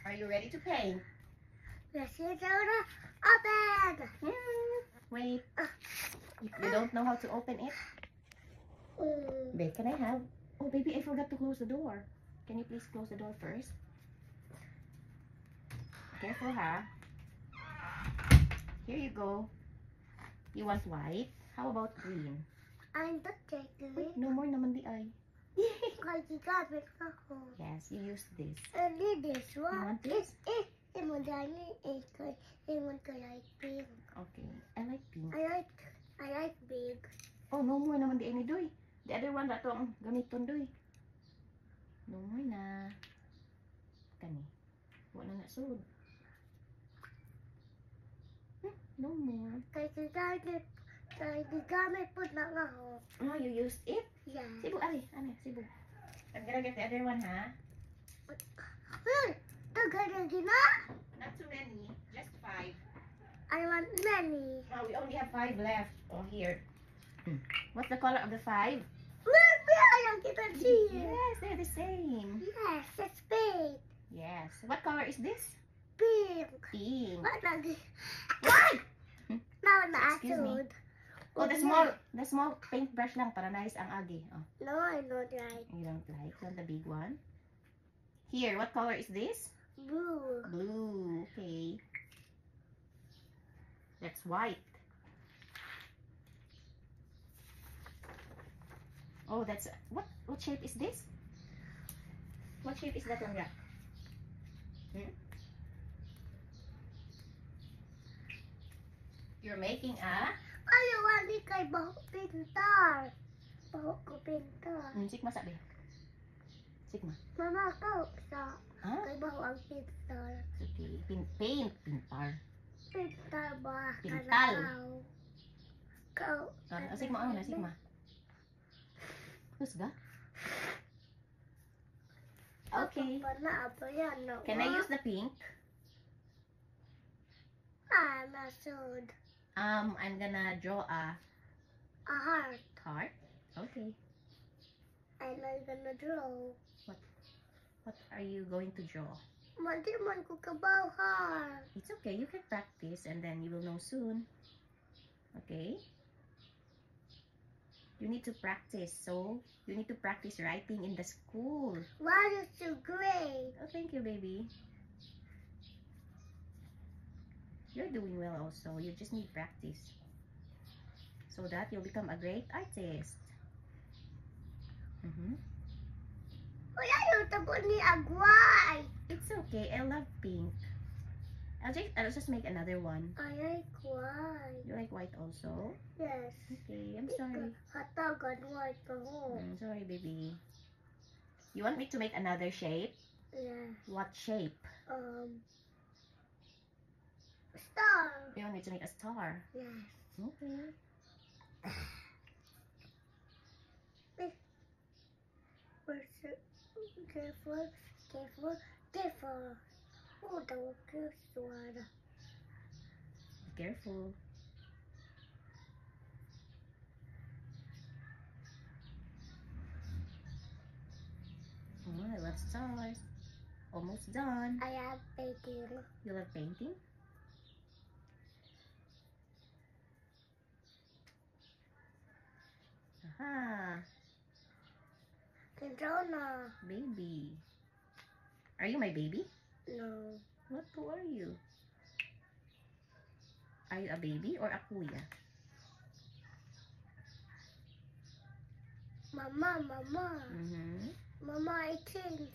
Are you ready to paint? Yes, it's open. Wait. You don't know how to open it? Babe, can I have? Oh, baby, I forgot to close the door. Can you please close the door first? Careful, ha? Here you go. You want white? How about green? I'm the taking Wait, it. no more naman di ay. Because you got it. Yes, you use this. I need this one. You want this? I want to like big. Okay, I like pink. I like big. Oh, no more naman di ay ni Doy. The other one rato ang gamiton Doy. No more na. Kani. Wala na sud. No more. Kasi gamit po na ako. Oh, you used it? Yeah. Sibu, ari. Ano, sibu. I'm gonna get the other one, ha? Tagay na? Not too many. Just 5. I want many. Oh, we only have 5 left. Oh, here. What's the color of the 5? Maybe I don't get to see it. Yes, they're the same. Yes, it's big. Yes. What color is this? Pink. Pink. What lagi? Why? Now na Excuse me. asud. Oh, the small paintbrush lang para nice ang agi. Oh, No, I don't like. you don't like. You want the big one? Here, what color is this? Blue. Blue. Okay. That's white. Oh, that's what shape is this? What shape is that one? You're making a Ayaw wali kay baho pintar. Baho ko pintar. Sigma sabi. Sigma. Mama ko sa Huh? kay baho ang pintar. Okay. Pintar. Pintar ba? Pintal. Kau. Sigma ano na sigma. Husga? Okay. Can I use the pink? Nasud. I'm gonna draw a Heart. heart. Okay. And I'm gonna draw. What are you going to draw? Mandi man ko kabaw heart. It's okay. You can practice and then you will know soon. Okay? You need to practice. So, you need to practice writing in the school. Why is so great? Oh, thank you, baby. You're doing well also. You just need practice. So that you'll become a great artist. Wala yung tabo ni Agway. It's okay. I love pink. I'll just make another one. I like white. You like white also? Yes. Okay, I'm sorry. Hatagan white ko. I'm sorry, baby. You want me to make another shape? Yeah. What shape? Star. You want me to make a star? Yes. Okay. Careful. Oh, the workers one. Careful. Oh, I love stars. Almost done. I have painting. You love painting? Aha. Kendrona. Baby. Are you my baby? No. What? Who are you? Are you a baby or a kuya? Mama. Mm-hmm. Mama, I think